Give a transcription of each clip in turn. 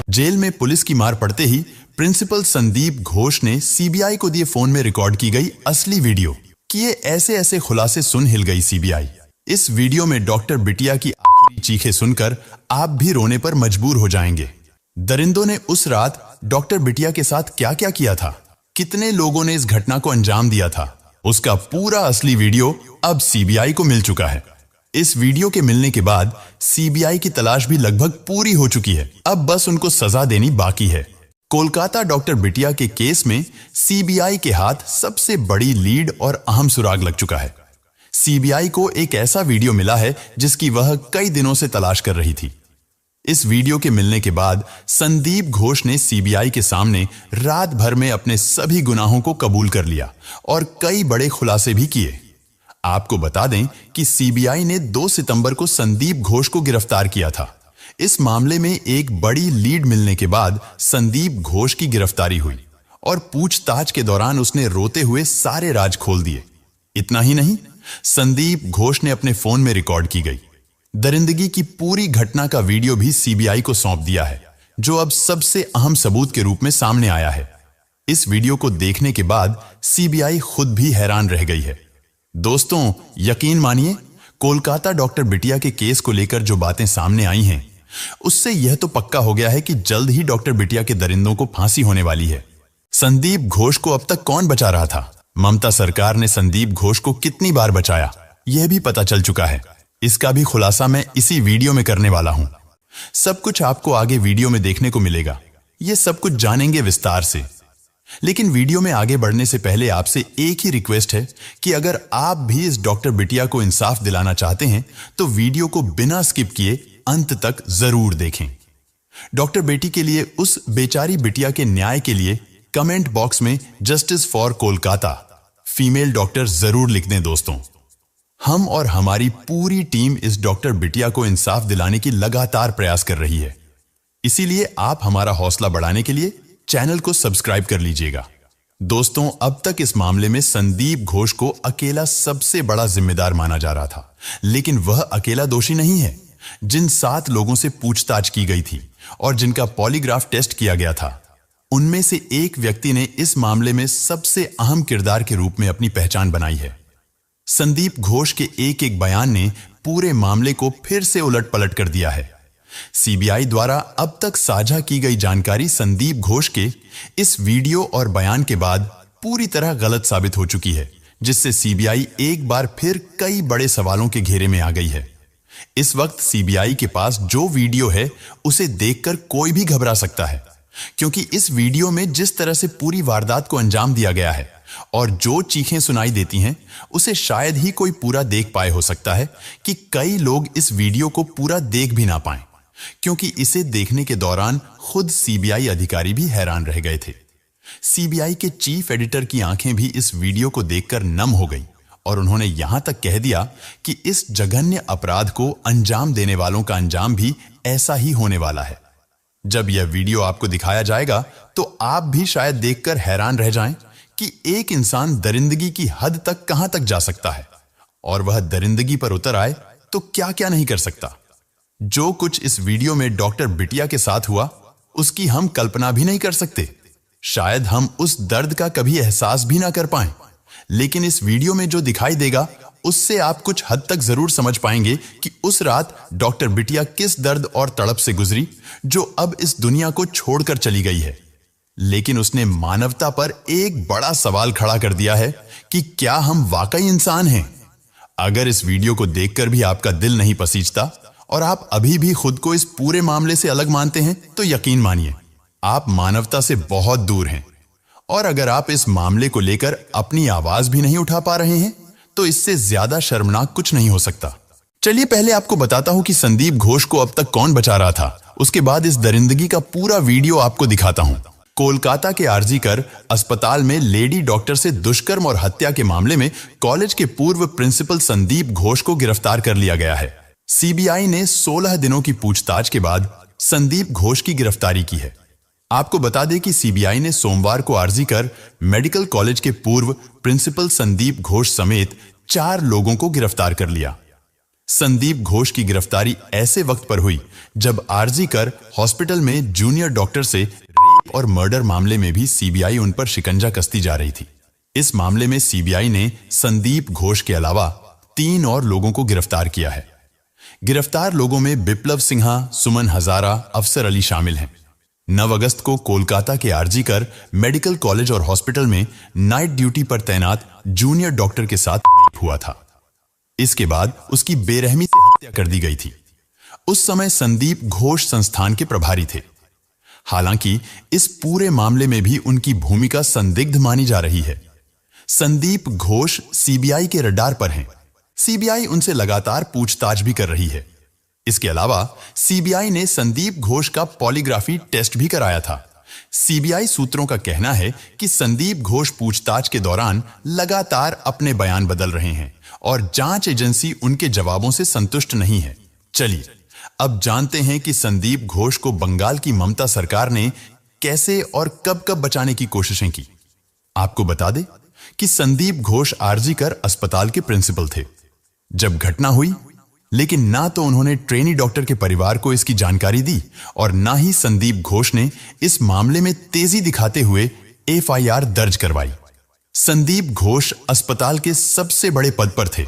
Jail में police की मार पड़ते ही प्रिंसिपल संदीप घोष ने सीबीआई को दिए फोन में रिकॉर्ड की गई असली वीडियो कि ये ऐसे ऐसे खुलासे सुन हिल गई सीबीआई। इस वीडियो में डॉक्टर बिटिया की आखिरी चीखें सुनकर आप भी रोने पर मजबूर हो जाएंगे। दरिंदों ने उस रात डॉक्टर बिटिया के साथ क्या क्या किया था, कितने लोगों ने इस घटना को अंजाम दिया था, उसका पूरा असली वीडियो अब सीबीआई को मिल चुका है। इस वीडियो के मिलने के बाद सीबीआई की तलाश भी लगभग पूरी हो चुकी है। अब बस उनको सजा देनी बाकी है। कोलकाता डॉक्टर बिटिया के केस में सीबीआई के हाथ सबसे बड़ी लीड और अहम सुराग लग चुका है। सीबीआई को एक ऐसा वीडियो मिला है जिसकी वह कई दिनों से तलाश कर रही थी। इस वीडियो के मिलने के बाद संदीप घोष ने सीबीआई के सामने रात भर में अपने सभी गुनाहों को कबूल कर लिया और कई बड़े खुलासे भी किए। आपको बता दें कि सीबीआई ने 2 सितंबर को संदीप घोष को गिरफ्तार किया था। इस मामले में एक बड़ी लीड मिलने के बाद संदीप घोष की गिरफ्तारी हुई और पूछताछ के दौरान उसने रोते हुए सारे राज खोल दिए। इतना ही नहीं, संदीप घोष ने अपने फोन में रिकॉर्ड की गई दरिंदगी की पूरी घटना का वीडियो भी सीबीआई को सौंप दिया है, जो अब सबसे अहम सबूत के रूप में सामने आया है। इस वीडियो को देखने के बाद सीबीआई खुद भी हैरान रह गई है। दोस्तों, यकीन मानिए, कोलकाता डॉक्टर बिटिया के केस को लेकर जो बातें सामने आई हैं, उससे यह तो पक्का हो गया है कि जल्द ही डॉक्टर बिटिया के दरिंदों को फांसी होने वाली है। संदीप घोष को अब तक कौन बचा रहा था? ममता सरकार ने संदीप घोष को कितनी बार बचाया, यह भी पता चल चुका है। इसका भी खुलासा मैं इसी वीडियो में करने वाला हूं। सब कुछ आपको आगे वीडियो में देखने को मिलेगा। यह सब कुछ जानेंगे विस्तार से। लेकिन वीडियो में आगे बढ़ने से पहले आपसे एक ही रिक्वेस्ट है कि अगर आप भी इस डॉक्टर बिटिया को इंसाफ दिलाना चाहते हैं तो वीडियो को बिना स्किप किए अंत तक जरूर देखें। डॉक्टर बेटी के लिए, उस बेचारी बिटिया के न्याय के लिए कमेंट बॉक्स में justice for Kolkata female doctor जरूर लिख दें। दोस्तों, हम और हमारी पूरी टीम इस डॉक्टर बिटिया को इंसाफ दिलाने की लगातार प्रयास कर रही है। इसीलिए आप हमारा हौसला बढ़ाने के लिए चैनल को सब्सक्राइब कर लीजिएगा। दोस्तों, अब तक इस मामले में संदीप घोष को अकेला सबसे बड़ा जिम्मेदार माना जा रहा था, लेकिन वह अकेला दोषी नहीं है। जिन 7 लोगों से पूछताछ की गई थी और जिनका पॉलीग्राफ टेस्ट किया गया था, उनमें से एक व्यक्ति ने इस मामले में सबसे अहम किरदार के रूप में अपनी पहचान बनाई है। संदीप घोष के एक एक बयान ने पूरे मामले को फिर से उलट पलट कर दिया है। सीबीआई द्वारा अब तक साझा की गई जानकारी संदीप घोष के इस वीडियो और बयान के बाद पूरी तरह गलत साबित हो चुकी है, जिससे सीबीआई एक बार फिर कई बड़े सवालों के घेरे में आ गई है। इस वक्त सीबीआई के पास जो वीडियो है उसे देखकर कोई भी घबरा सकता है, क्योंकि इस वीडियो में जिस तरह से पूरी वारदात को अंजाम दिया गया है और जो चीखें सुनाई देती हैं, उसे शायद ही कोई पूरा देख पाए। हो सकता है कि कई लोग इस वीडियो को पूरा देख भी ना पाएं, क्योंकि इसे देखने के दौरान खुद सीबीआई अधिकारी भी हैरान रह गए थे। सीबीआई के चीफ एडिटर की आंखें भी इस वीडियो को देखकर नम हो गई और उन्होंने यहां तक कह दिया कि इस जघन्य अपराध को अंजाम देने वालों का अंजाम भी ऐसा ही होने वाला है। जब यह वीडियो आपको दिखाया जाएगा तो आप भी शायद देखकर हैरान रह जाएं कि एक इंसान दरिंदगी की हद तक कहां तक जा सकता है, और वह दरिंदगी पर उतर आए तो क्या क्या नहीं कर सकता। जो कुछ इस वीडियो में डॉक्टर बिटिया के साथ हुआ, उसकी हम कल्पना भी नहीं कर सकते। शायद हम उस दर्द का कभी एहसास भी ना कर पाएं, लेकिन इस वीडियो में जो दिखाई देगा उससे आप कुछ हद तक जरूर समझ पाएंगे कि उस रात डॉक्टर बिटिया किस दर्द और तड़प से गुजरी, जो अब इस दुनिया को छोड़कर चली गई है। लेकिन उसने मानवता पर एक बड़ा सवाल खड़ा कर दिया है कि क्या हम वाकई इंसान हैं? अगर इस वीडियो को देखकर भी आपका दिल नहीं पसीजता और आप अभी भी खुद को इस पूरे मामले से अलग मानते हैं, तो यकीन मानिए आप मानवता से बहुत दूर हैं। और अगर आप इस मामले को लेकर अपनी आवाज भी नहीं उठा पा रहे हैं, तो इससे ज्यादा शर्मनाक कुछ नहीं हो सकता। चलिए पहले आपको बताता हूं कि संदीप घोष को अब तक कौन बचा रहा था। उसके बाद इस दरिंदगी का पूरा वीडियो आपको दिखाता हूं। कोलकाता के आरजीकर अस्पताल में लेडी डॉक्टर से दुष्कर्म और हत्या के मामले में कॉलेज के पूर्व प्रिंसिपल संदीप घोष को गिरफ्तार कर लिया गया है। सीबीआई ने 16 दिनों की पूछताछ के बाद संदीप घोष की गिरफ्तारी की है। आपको बता दें कि सीबीआई ने सोमवार को आरजी कर मेडिकल कॉलेज के पूर्व प्रिंसिपल संदीप घोष समेत 4 लोगों को गिरफ्तार कर लिया। संदीप घोष की गिरफ्तारी ऐसे वक्त पर हुई जब आरजी कर हॉस्पिटल में जूनियर डॉक्टर से रेप और मर्डर मामले में भी सीबीआई उन पर शिकंजा कसती जा रही थी। इस मामले में सीबीआई ने संदीप घोष के अलावा 3 और लोगों को गिरफ्तार किया है। गिरफ्तार लोगों में बिप्लब सिन्हा, सुमन हजारा, अफसर अली शामिल हैं। 9 अगस्त को कोलकाता के आरजी कर मेडिकल कॉलेज और हॉस्पिटल में नाइट ड्यूटी पर तैनात जूनियर डॉक्टर के साथ रेप हुआ था। इसके बाद उसकी बेरहमी से हत्या कर दी गई थी। उस समय संदीप घोष संस्थान के प्रभारी थे। हालांकि इस पूरे मामले में भी उनकी भूमिका संदिग्ध मानी जा रही है। संदीप घोष सीबीआई के रडार पर हैं। सीबीआई उनसे लगातार पूछताछ भी कर रही है। इसके अलावा सीबीआई ने संदीप घोष का पॉलीग्राफी टेस्ट भी कराया था। सीबीआई सूत्रों का कहना है कि संदीप घोष पूछताछ के दौरान लगातार अपने बयान बदल रहे हैं और जांच एजेंसी उनके जवाबों से संतुष्ट नहीं है। चलिए अब जानते हैं कि संदीप घोष को बंगाल की ममता सरकार ने कैसे और कब कब बचाने की कोशिशें की। आपको बता दें कि संदीप घोष आरजी कर अस्पताल के प्रिंसिपल थे जब घटना हुई, लेकिन ना तो उन्होंने ट्रेनी डॉक्टर के परिवार को इसकी जानकारी दी और ना ही संदीप घोष ने इस मामले में तेजी दिखाते हुए एफआईआर दर्ज करवाई। संदीप घोष अस्पताल के सबसे बड़े पद पर थे।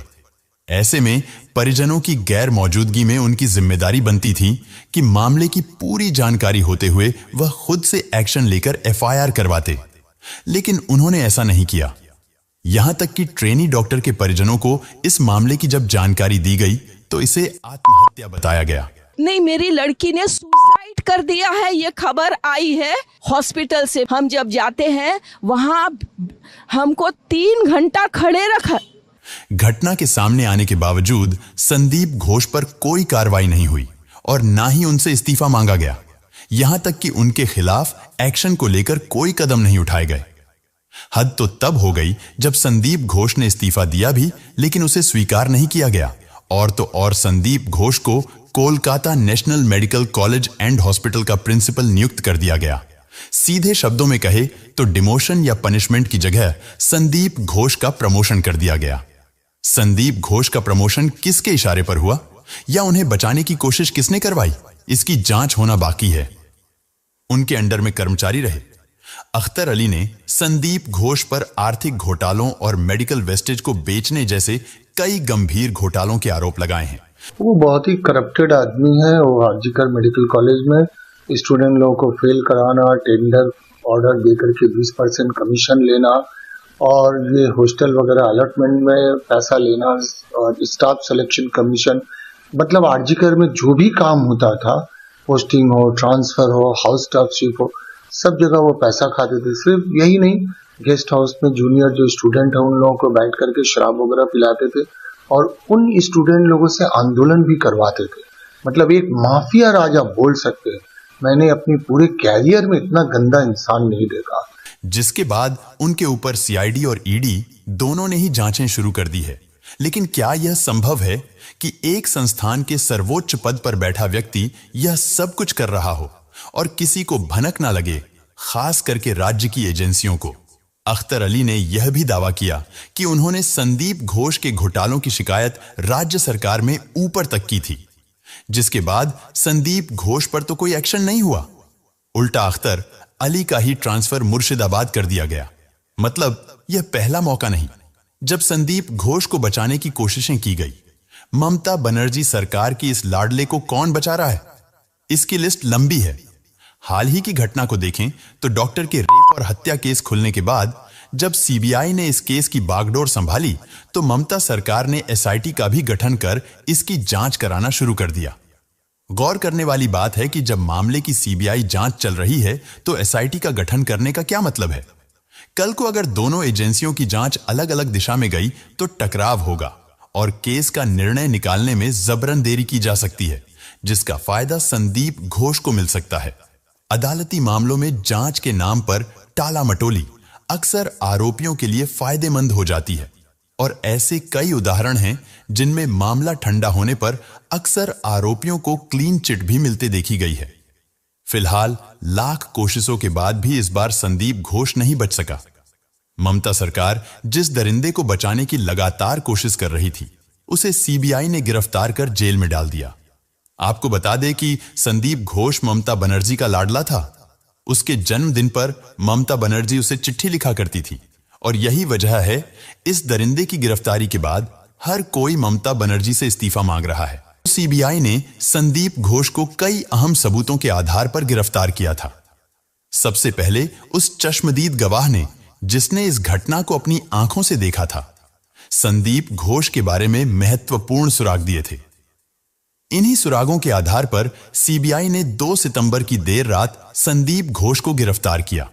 ऐसे में परिजनों की गैर मौजूदगी में उनकी जिम्मेदारी बनती थी कि मामले की पूरी जानकारी होते हुए वह खुद से एक्शन लेकर एफआईआर करवाते, लेकिन उन्होंने ऐसा नहीं किया। यहां तक कि ट्रेनी डॉक्टर के परिजनों को इस मामले की जब जानकारी दी गई तो इसे आत्महत्या बताया गया। नहीं, मेरी लड़की ने सुसाइड कर दिया है, ये खबर आई है हॉस्पिटल से। हम जब जाते हैं वहां हमको 3 घंटा खड़े रखा। घटना के सामने आने के बावजूद संदीप घोष पर कोई कार्रवाई नहीं हुई और ना ही उनसे इस्तीफा मांगा गया। यहां तक कि उनके खिलाफ एक्शन को लेकर कोई कदम नहीं उठाए गए। हद तो तब हो गई जब संदीप घोष ने इस्तीफा दिया भी, लेकिन उसे स्वीकार नहीं किया गया। और तो और संदीप घोष को Kolkata national medical college and hospital का प्रिंसिपल नियुक्त कर दिया गया। सीधे शब्दों में कहे तो डिमोशन या पनिशमेंट की जगह संदीप घोष का प्रमोशन कर दिया गया। संदीप घोष का प्रमोशन किसके इशारे पर हुआ या उन्हें बचाने की कोशिश किसने करवाई, इसकी जांच होना बाकी है। उनके अंडर में कर्मचारी रहे अख्तर अली ने संदीप घोष पर आर्थिक घोटालों और मेडिकल वेस्टेज को बेचने जैसे कई गंभीर घोटालों के आरोप लगाए हैं। वो बहुत ही करप्टेड आदमी है। वो आरजी कर मेडिकल कॉलेज में स्टूडेंट लोगों को फेल कराना, टेंडर ऑर्डर देकर के 20% कमीशन लेना और ये हॉस्टल वगैरह अलॉटमेंट में पैसा लेना और स्टाफ सिलेक्शन कमीशन, मतलब आरजी कर में जो भी काम होता था, पोस्टिंग हो, ट्रांसफर हो, हाउस स्टाफशिप हो, सब जगह वो पैसा खाते थे। सिर्फ यही नहीं, गेस्ट हाउस में जूनियर जो स्टूडेंट है उन लोगों को बैठ करके शराब वगैरह पिलाते थे और उन स्टूडेंट लोगों से आंदोलन भी करवाते थे। मतलब एक माफिया राजा बोल सकते हैं। मैंने अपनी पूरे कैरियर में इतना गंदा इंसान नहीं देखा। जिसके बाद उनके ऊपर सीआईडी और ईडी दोनों ने ही जांचें शुरू कर दी है। लेकिन क्या यह संभव है कि एक संस्थान के सर्वोच्च पद पर बैठा व्यक्ति यह सब कुछ कर रहा हो और किसी को भनक ना लगे, खास करके राज्य की एजेंसियों को? अख्तर अली ने यह भी दावा किया कि उन्होंने संदीप घोष के घोटालों की शिकायत राज्य सरकार में ऊपर तक की थी, जिसके बाद संदीप घोष पर तो कोई एक्शन नहीं हुआ। उल्टा अख्तर अली का ही ट्रांसफर मुर्शिदाबाद कर दिया गया। मतलब यह पहला मौका नहीं जब संदीप घोष को बचाने की कोशिशें की गई। ममता बनर्जी सरकार की इस लाडले को कौन बचा रहा है, इसकी लिस्ट लंबी है। हाल ही की घटना को देखें तो डॉक्टर के रेप और हत्या केस खुलने के बाद जब सीबीआई ने इस केस की बागडोर संभाली तो ममता सरकार ने एसआईटी का भी गठन कर इसकी जांच कराना शुरू कर दिया। गौर करने वाली बात है कि जब मामले की सीबीआई जांच चल रही है तो एसआईटी का गठन करने का क्या मतलब है? कल को अगर दोनों एजेंसियों की जांच अलग अलग दिशा में गई तो टकराव होगा और केस का निर्णय निकालने में जबरन देरी की जा सकती है, जिसका फायदा संदीप घोष को मिल सकता है। अदालती मामलों में जांच के नाम पर टाला मटोली अक्सर आरोपियों के लिए फायदेमंद हो जाती है और ऐसे कई उदाहरण हैं जिनमें मामला ठंडा होने पर अक्सर आरोपियों को क्लीन चिट भी मिलते देखी गई है। फिलहाल लाख कोशिशों के बाद भी इस बार संदीप घोष नहीं बच सका। ममता सरकार जिस दरिंदे को बचाने की लगातार कोशिश कर रही थी, उसे सीबीआई ने गिरफ्तार कर जेल में डाल दिया। आपको बता दें कि संदीप घोष ममता बनर्जी का लाडला था। उसके जन्मदिन पर ममता बनर्जी उसे चिट्ठी लिखा करती थी और यही वजह है इस दरिंदे की गिरफ्तारी के बाद हर कोई ममता बनर्जी से इस्तीफा मांग रहा है। सीबीआई ने संदीप घोष को कई अहम सबूतों के आधार पर गिरफ्तार किया था। सबसे पहले उस चश्मदीद गवाह ने जिसने इस घटना को अपनी आंखों से देखा था, संदीप घोष के बारे में महत्वपूर्ण सुराग दिए थे। इन्हीं सुरागों के आधार पर सीबीआई ने 2 सितंबर की देर रात संदीप घोष को गिरफ्तार किया।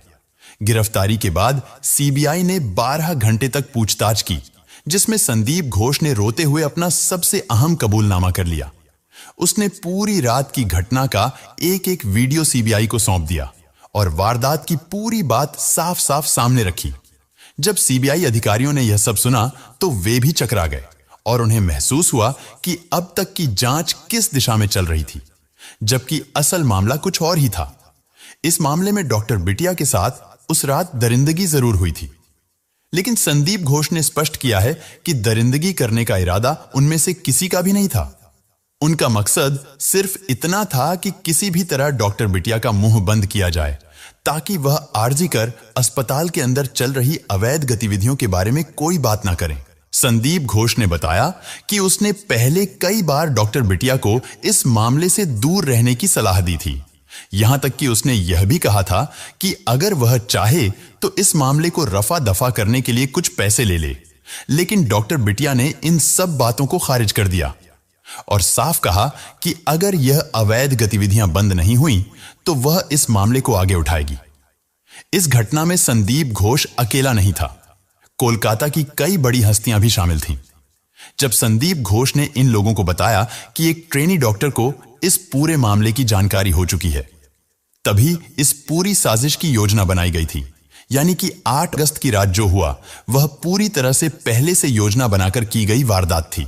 गिरफ्तारी के बाद सीबीआई ने 12 घंटे तक पूछताछ की, जिसमें संदीप घोष ने रोते हुए अपना सबसे अहम कबूलनामा कर लिया। उसने पूरी रात की घटना का एक-एक वीडियो सीबीआई को सौंप दिया और वारदात की पूरी बात साफ साफ सामने रखी। जब सीबीआई अधिकारियों ने यह सब सुना तो वे भी चकरा गए और उन्हें महसूस हुआ कि अब तक की जांच किस दिशा में चल रही थी, जबकि असल मामला कुछ और ही था। इस मामले में डॉक्टर बिटिया के साथ उस रात दरिंदगी जरूर हुई थी, लेकिन संदीप घोष ने स्पष्ट किया है कि दरिंदगी करने का इरादा उनमें से किसी का भी नहीं था। उनका मकसद सिर्फ इतना था कि किसी भी तरह डॉक्टर बिटिया का मुंह बंद किया जाए, ताकि वह आर्जी कर अस्पताल के अंदर चल रही अवैध गतिविधियों के बारे में कोई बात ना करें। संदीप घोष ने बताया कि उसने पहले कई बार डॉक्टर बिटिया को इस मामले से दूर रहने की सलाह दी थी। यहां तक कि उसने यह भी कहा था कि अगर वह चाहे तो इस मामले को रफा दफा करने के लिए कुछ पैसे ले ले, लेकिन डॉक्टर बिटिया ने इन सब बातों को खारिज कर दिया और साफ कहा कि अगर यह अवैध गतिविधियां बंद नहीं हुई तो वह इस मामले को आगे उठाएगी। इस घटना में संदीप घोष अकेला नहीं था, कोलकाता की कई बड़ी हस्तियां भी शामिल थीं। जब संदीप घोष ने इन लोगों को बताया कि एक ट्रेनी डॉक्टर को इस पूरे मामले की जानकारी हो चुकी है, तभी इस पूरी साजिश की योजना बनाई गई थी। यानी कि 8 अगस्त की रात जो हुआ वह पूरी तरह से पहले से योजना बनाकर की गई वारदात थी।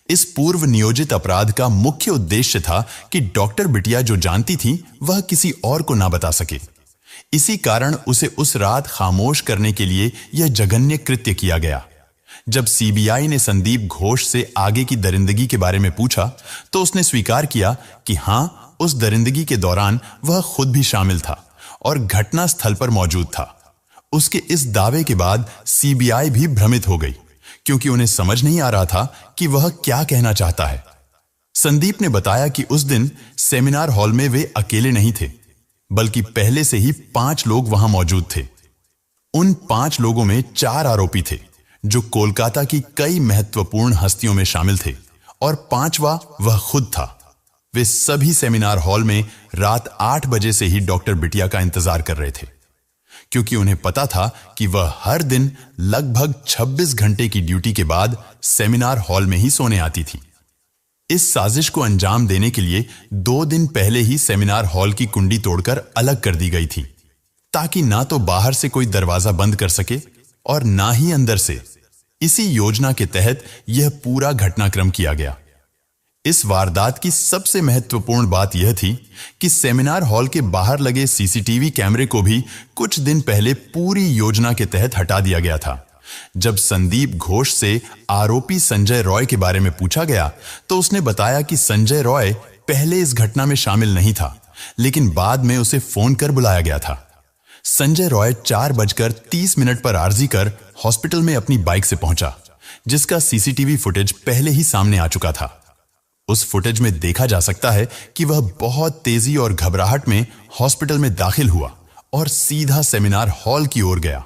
इस पूर्व नियोजित अपराध का मुख्य उद्देश्य था कि डॉक्टर बिटिया जो जानती थी वह किसी और को ना बता सके। इसी कारण उसे उस रात खामोश करने के लिए यह जघन्य कृत्य किया गया। जब सीबीआई ने संदीप घोष से आगे की दरिंदगी के बारे में पूछा तो उसने स्वीकार किया कि हां, उस दरिंदगी के दौरान वह खुद भी शामिल था और घटना स्थल पर मौजूद था। उसके इस दावे के बाद सीबीआई भी भ्रमित हो गई, क्योंकि उन्हें समझ नहीं आ रहा था कि वह क्या कहना चाहता है। संदीप ने बताया कि उस दिन सेमिनार हॉल में वे अकेले नहीं थे, बल्कि पहले से ही 5 लोग वहां मौजूद थे। उन 5 लोगों में 4 आरोपी थे जो कोलकाता की कई महत्वपूर्ण हस्तियों में शामिल थे और 5वां वह खुद था। वे सभी सेमिनार हॉल में रात 8 बजे से ही डॉक्टर बिटिया का इंतजार कर रहे थे, क्योंकि उन्हें पता था कि वह हर दिन लगभग 26 घंटे की ड्यूटी के बाद सेमिनार हॉल में ही सोने आती थी। इस साजिश को अंजाम देने के लिए 2 दिन पहले ही सेमिनार हॉल की कुंडी तोड़कर अलग कर दी गई थी, ताकि ना तो बाहर से कोई दरवाजा बंद कर सके और ना ही अंदर से। इसी योजना के तहत यह पूरा घटनाक्रम किया गया। इस वारदात की सबसे महत्वपूर्ण बात यह थी कि सेमिनार हॉल के बाहर लगे सीसीटीवी कैमरे को भी कुछ दिन पहले पूरी योजना के तहत हटा दिया गया था। जब संदीप घोष से आरोपी संजय रॉय के बारे में पूछा गया तो उसने बताया कि संजय रॉय पहले इस घटना में शामिल नहीं था, लेकिन बाद में उसे फोन कर बुलाया गया था। संजय रॉय 4:30 पर आर्जी कर हॉस्पिटल में अपनी बाइक से पहुंचा, जिसका सीसीटीवी फुटेज पहले ही सामने आ चुका था। उस फुटेज में देखा जा सकता है कि वह बहुत तेजी और घबराहट में हॉस्पिटल में दाखिल हुआ और सीधा सेमिनार हॉल की ओर गया।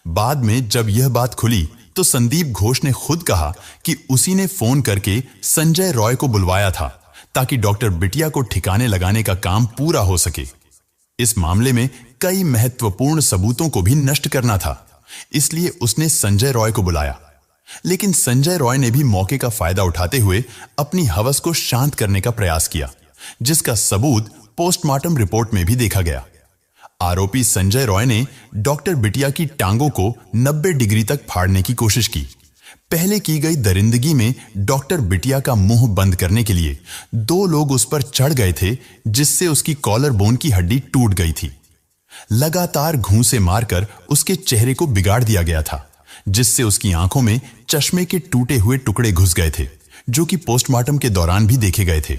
बाद में जब यह बात खुली तो संदीप घोष ने खुद कहा कि उसी ने फोन करके संजय रॉय को बुलवाया था, ताकि डॉक्टर बिटिया को ठिकाने लगाने का काम पूरा हो सके। इस मामले में कई महत्वपूर्ण सबूतों को भी नष्ट करना था, इसलिए उसने संजय रॉय को बुलाया। लेकिन संजय रॉय ने भी मौके का फायदा उठाते हुए अपनी हवस को शांत करने का प्रयास किया, जिसका सबूत पोस्टमार्टम रिपोर्ट में भी देखा गया। आरोपी संजय रॉय ने डॉक्टर बिटिया की टांगों को 90 डिग्री तक फाड़ने की कोशिश की। पहले की गई दरिंदगी में डॉक्टर बिटिया का मुंह बंद करने के लिए 2 लोग उस पर चढ़ गए थे, जिससे उसकी कॉलर बोन की हड्डी टूट गई थी। लगातार घूंसे मारकर उसके चेहरे को बिगाड़ दिया गया था, जिससे उसकी आंखों में चश्मे के टूटे हुए टुकड़े घुस गए थे, जो कि पोस्टमार्टम के दौरान भी देखे गए थे।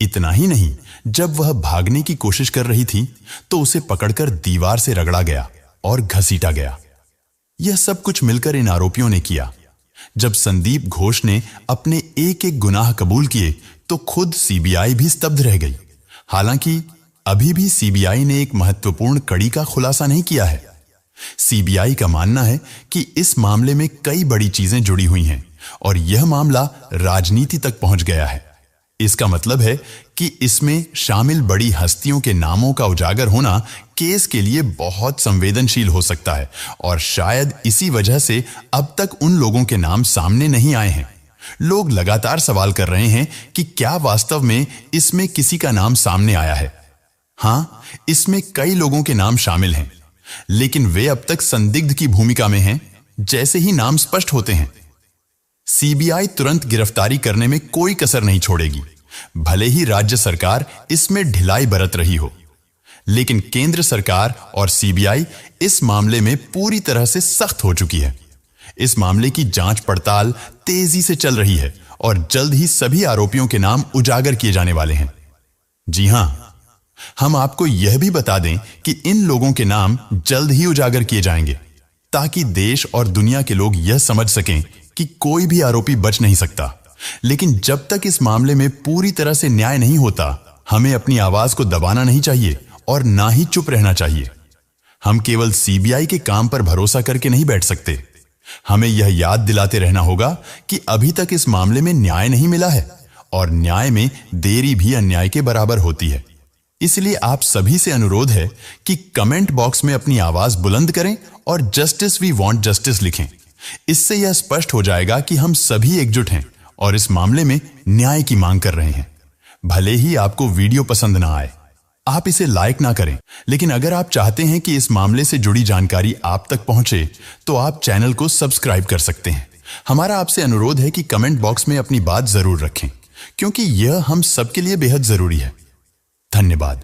इतना ही नहीं, जब वह भागने की कोशिश कर रही थी तो उसे पकड़कर दीवार से रगड़ा गया और घसीटा गया। यह सब कुछ मिलकर इन आरोपियों ने किया। जब संदीप घोष ने अपने एक एक गुनाह कबूल किए तो खुद सीबीआई भी स्तब्ध रह गई। हालांकि अभी भी सीबीआई ने एक महत्वपूर्ण कड़ी का खुलासा नहीं किया है। सीबीआई का मानना है कि इस मामले में कई बड़ी चीजें जुड़ी हुई हैं और यह मामला राजनीति तक पहुंच गया है। इसका मतलब है कि इसमें शामिल बड़ी हस्तियों के नामों का उजागर होना केस के लिए बहुत संवेदनशील हो सकता है और शायद इसी वजह से अब तक उन लोगों के नाम सामने नहीं आए हैं। लोग लगातार सवाल कर रहे हैं कि क्या वास्तव में इसमें किसी का नाम सामने आया है। हां, इसमें कई लोगों के नाम शामिल हैं, लेकिन वे अब तक संदिग्ध की भूमिका में हैं। जैसे ही नाम स्पष्ट होते हैं, सीबीआई तुरंत गिरफ्तारी करने में कोई कसर नहीं छोड़ेगी, भले ही राज्य सरकार इसमें ढिलाई बरत रही हो। लेकिन केंद्र सरकार और सीबीआई इस मामले में पूरी तरह से सख्त हो चुकी है। इस मामले की जांच पड़ताल तेजी से चल रही है और जल्द ही सभी आरोपियों के नाम उजागर किए जाने वाले हैं। जी हां, हम आपको यह भी बता दें कि इन लोगों के नाम जल्द ही उजागर किए जाएंगे, ताकि देश और दुनिया के लोग यह समझ सकें कि कोई भी आरोपी बच नहीं सकता। लेकिन जब तक इस मामले में पूरी तरह से न्याय नहीं होता, हमें अपनी आवाज को दबाना नहीं चाहिए और ना ही चुप रहना चाहिए। हम केवल सीबीआई के काम पर भरोसा करके नहीं बैठ सकते। हमें यह याद दिलाते रहना होगा कि अभी तक इस मामले में न्याय नहीं मिला है और न्याय में देरी भी अन्याय के बराबर होती है। इसलिए आप सभी से अनुरोध है कि कमेंट बॉक्स में अपनी आवाज बुलंद करें और जस्टिस वी वांट जस्टिस लिखें। इससे यह स्पष्ट हो जाएगा कि हम सभी एकजुट हैं और इस मामले में न्याय की मांग कर रहे हैं। भले ही आपको वीडियो पसंद ना आए, आप इसे लाइक ना करें, लेकिन अगर आप चाहते हैं कि इस मामले से जुड़ी जानकारी आप तक पहुंचे तो आप चैनल को सब्सक्राइब कर सकते हैं। हमारा आपसे अनुरोध है कि कमेंट बॉक्स में अपनी बात जरूर रखें, क्योंकि यह हम सबके लिए बेहद जरूरी है। धन्यवाद।